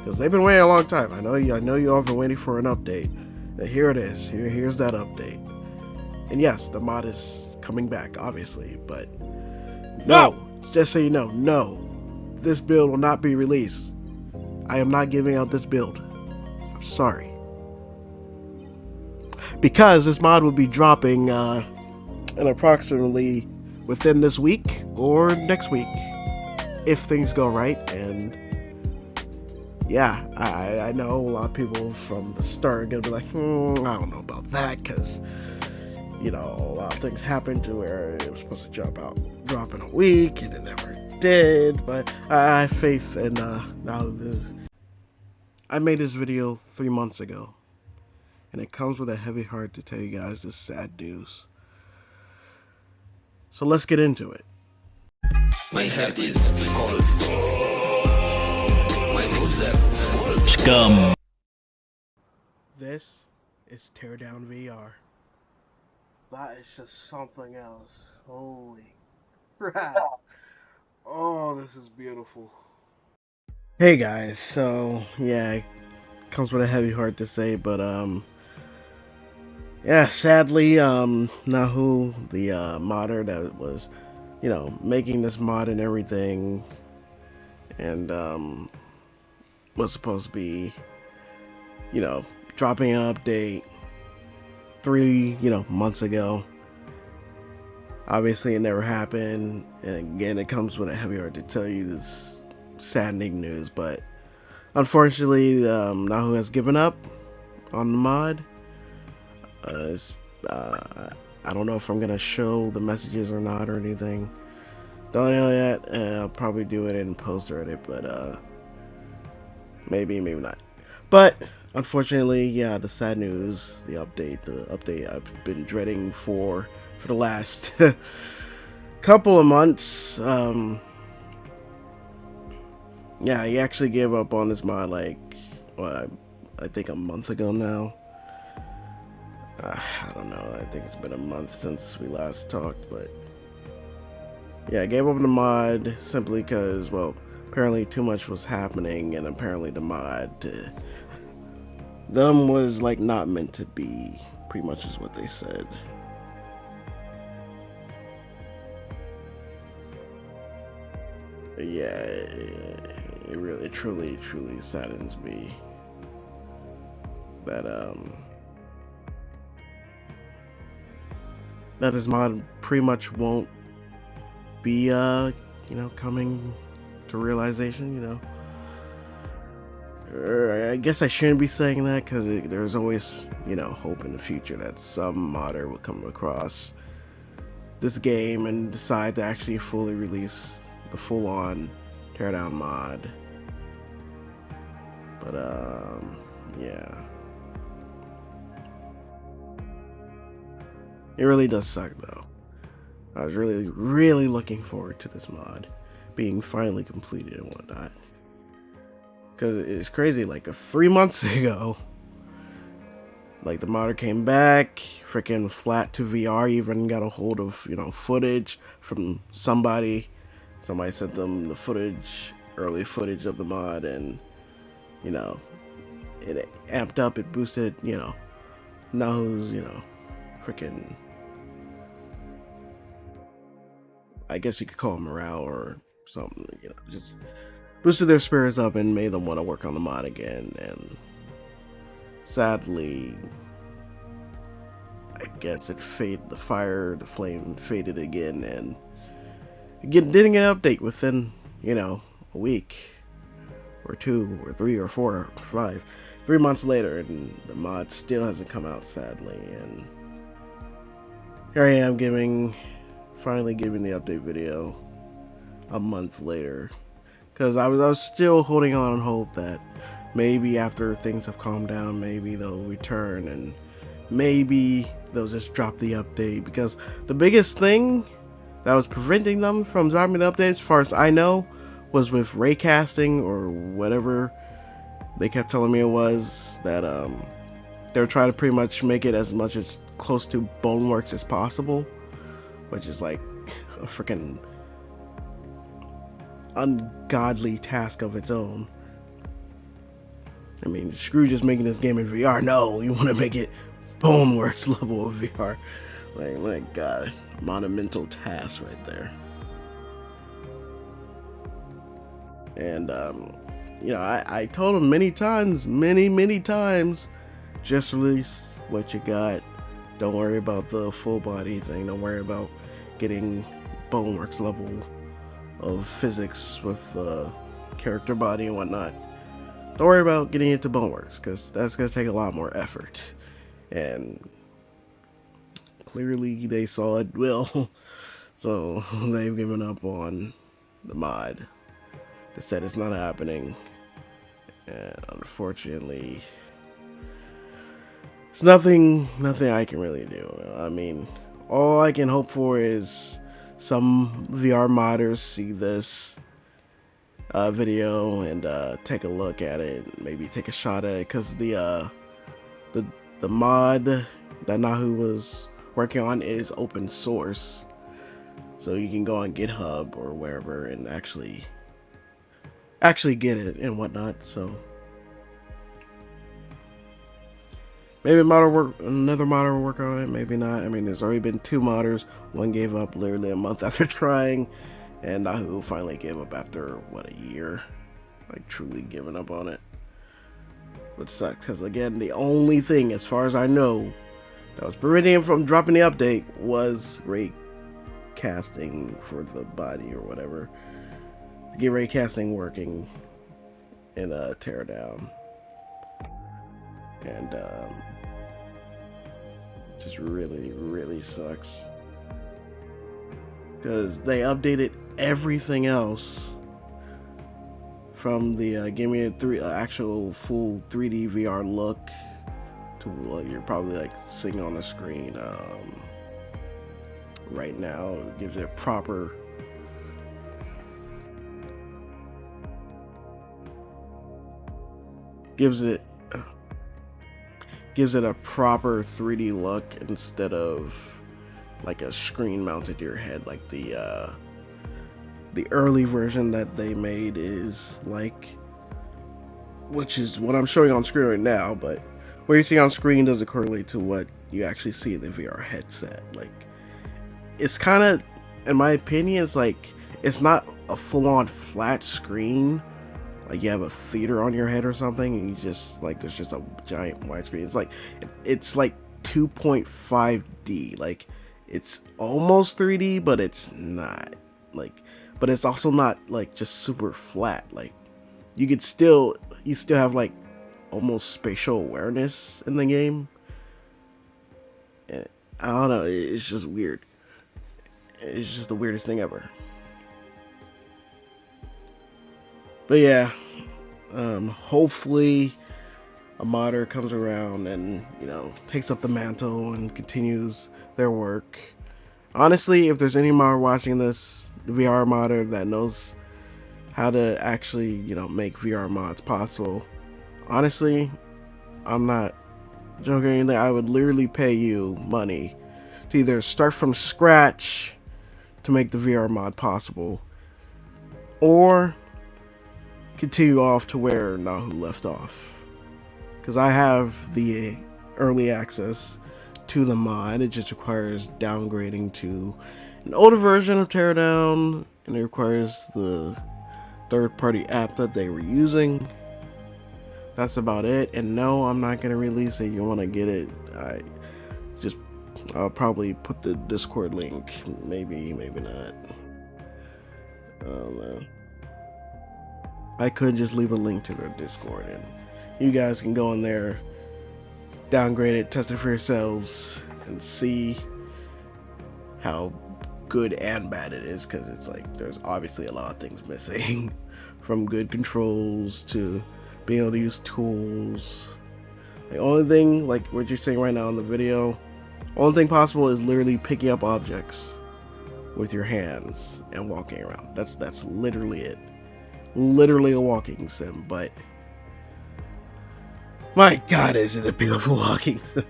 because they've been waiting a long time. I know you all have been waiting for an update. And here it is. Here's that update. And yes, the mod is coming back, obviously, but no, just so you know, no, this build will not be released. I am not giving out this build. I'm sorry. Because this mod will be dropping in approximately within this week or next week, if things go right. And yeah, I know a lot of people from the start are gonna be like, I don't know about that, because you know, a lot of things happened to where it was supposed to drop in a week, and it never did. But I have faith in I made this video 3 months ago, and it comes with a heavy heart to tell you guys this sad news. So let's get into it. My heart is cold. My moves are cold. Scum. This is Teardown VR. That is just something else. Holy crap. Oh, this is beautiful. Hey guys, so yeah, it comes with a heavy heart to say, but yeah, sadly, Nahu, the modder that was, you know, making this mod and everything, and was supposed to be, you know, dropping an update 3, months ago. Obviously, it never happened, and again, it comes with a heavy heart to tell you this saddening news, but unfortunately, Nahu has given up on the mod. I don't know if I'm gonna show the messages or not or anything. Don't know yet. I'll probably do it in post Reddit, but maybe not. But unfortunately, yeah, the sad news, the update I've been dreading for the last couple of months. Yeah, he actually gave up on this mod like, I think a month ago now. I don't know, I think it's been a month since we last talked, but yeah, I gave up on the mod simply because, well, apparently too much was happening, and apparently the mod them was like not meant to be, pretty much is what they said. But yeah, it really truly saddens me that that this mod pretty much won't be coming to realization. I guess I shouldn't be saying that, because there's always hope in the future that some modder will come across this game and decide to actually fully release the full-on Teardown mod. But yeah, it really does suck though. I was really looking forward to this mod being finally completed and whatnot, because it's crazy, like 3 months ago, like the modder came back, freaking Flat to VR even got a hold of footage from somebody sent them the early footage of the mod, and it amped up, it boosted Nahu's freaking, I guess you could call it morale or something, just boosted their spirits up and made them want to work on the mod again. And sadly, I guess the flame faded again, and again didn't get an update within a week or 2 or 3 or 4 or 5, 3 months later, and the mod still hasn't come out, sadly. And here I am finally giving the update video a month later, because I was still holding on hope that maybe after things have calmed down, maybe they'll return, and maybe they'll just drop the update, because the biggest thing that was preventing them from dropping the update, as far as I know, was with raycasting or whatever they kept telling me it was, that they were trying to pretty much make it as close to Boneworks as possible, which is like a freaking ungodly task of its own. I mean, screw just making this game in VR. No, you want to make it Boneworks level of VR. Like, my God, monumental task right there. And, you know, I told him many times, many times, just release what you got. Don't worry about the full body thing. Don't worry about getting Boneworks level of physics with the character body and whatnot. Don't worry about getting into Boneworks, because that's going to take a lot more effort. And clearly they saw it will. So they've given up on the mod. They said it's not happening. And unfortunately, it's nothing I can really do. I mean, all I can hope for is some VR modders see this video and take a look at it, maybe take a shot at it, because the mod that Nahu was working on is open source, so you can go on GitHub or wherever and actually get it and whatnot. So maybe another modder will work on it, maybe not. I mean, there's already been 2 modders. One gave up literally a month after trying, and Nahu finally gave up after, what, a year? Like, truly giving up on it. Which sucks, because again, the only thing, as far as I know, that was preventing him from dropping the update was ray casting for the body or whatever. To get ray casting working in Teardown. And just really sucks, because they updated everything else from the give me a actual full 3D VR look to you're probably like seeing on the screen right now. It gives it proper gives it a proper 3D look instead of like a screen mounted to your head, like the early version that they made is like, which is what I'm showing on screen right now. But what you see on screen doesn't correlate to what you actually see in the VR headset. Like, it's kind of, in my opinion, it's like, it's not a full-on flat screen. Like you have a theater on your head or something, and you just like there's just a giant widescreen. It's like 2.5D. Like, it's almost 3D, but it's not. Like, but it's also not like just super flat. Like, you still have like almost spatial awareness in the game. And I don't know. It's just weird. It's just the weirdest thing ever. But yeah, hopefully a modder comes around and, you know, takes up the mantle and continues their work. Honestly, if there's any modder watching this, the VR modder that knows how to actually, you know, make VR mods possible, honestly, I'm not joking or anything. I would literally pay you money to either start from scratch to make the VR mod possible, or continue off to where Nahu left off, because I have the early access to the mod. It just requires downgrading to an older version of Teardown, and it requires the third-party app that they were using. That's about it. And no, I'm not gonna release it. You want to get it, I'll probably put the Discord link, maybe not. I don't know. I could just leave a link to their Discord, and you guys can go in there, downgrade it, test it for yourselves, and see how good and bad it is, because it's like there's obviously a lot of things missing from good controls to being able to use tools. The only thing, like what you're seeing right now in the video, only thing possible is literally picking up objects with your hands and walking around. That's literally it. Literally a walking sim. But my God, is it a beautiful walking sim.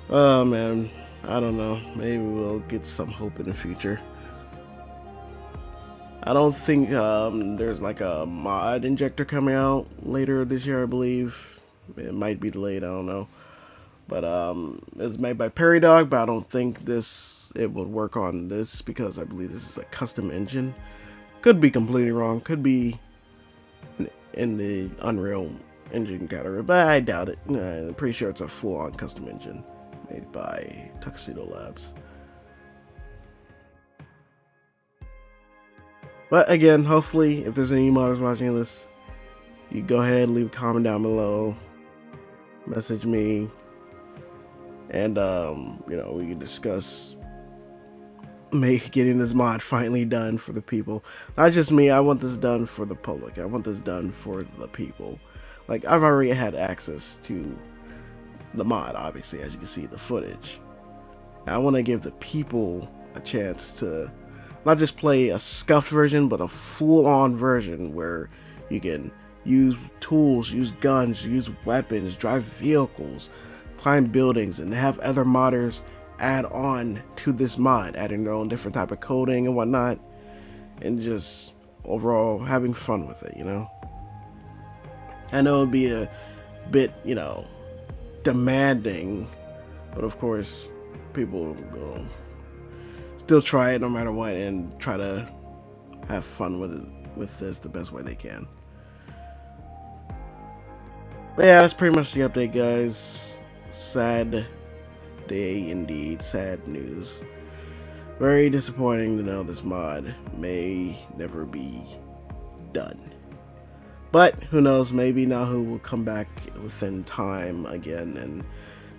Oh man, I don't know, maybe we'll get some hope in the future. I don't think there's like a mod injector coming out later this year, I believe. It might be delayed, I don't know. But it's made by Peridog, but I don't think it would work on this because I believe this is a custom engine. Could be completely wrong. Could be in the Unreal Engine category, but I doubt it. I'm pretty sure it's a full-on custom engine made by Tuxedo Labs. But again, hopefully, if there's any modders watching this, you go ahead, leave a comment down below, message me, and you know, we can discuss getting this mod finally done for the people. Not just me, I want this done for the public. I want this done for the people. Like, I've already had access to the mod, obviously, as you can see the footage. I want to give the people a chance to not just play a scuffed version, but a full-on version where you can use tools, use guns, use weapons, drive vehicles, climb buildings, and have other modders add on to this mod, adding their own different type of coding and whatnot, and just overall having fun with it, you know? I know it'd be a bit, you know, demanding, but of course, people will still try it no matter what and try to have fun with it, with this the best way they can. But yeah, that's pretty much the update, guys. Sad day indeed, sad news. Very disappointing to know this mod may never be done. But who knows, maybe Nahu will come back within time again and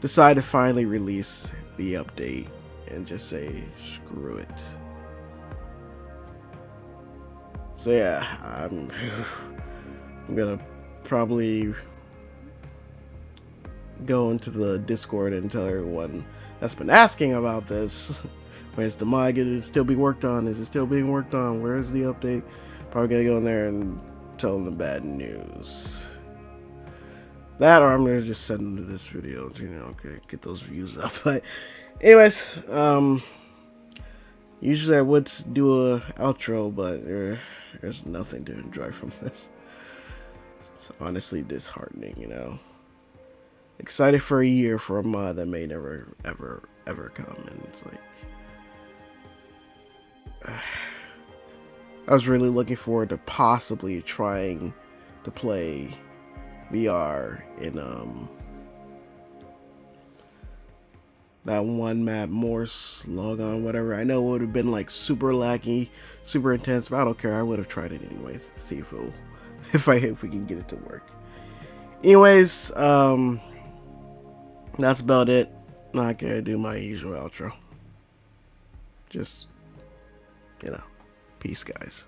decide to finally release the update and just say screw it. So yeah, I'm gonna probably go into the Discord and tell everyone that's been asking about this. Where's the mod? Is it still being worked on? Is it still being worked on? Where's the update? Probably gonna go in there and tell them the bad news. That, or I'm gonna just send them to this video to, you know, get those views up. But anyways, usually I would do a outro, but there's nothing to enjoy from this. It's honestly disheartening, you know. Excited for a year for a mod that may never ever come, and it's like I was really looking forward to possibly trying to play VR in that one map, Morse Logon, whatever. I know it would have been like super laggy, super intense, but I don't care. I would have tried it anyways, see if if we can get it to work. Anyways, that's about it. Not gonna do my usual outro. Just, you know, peace, guys.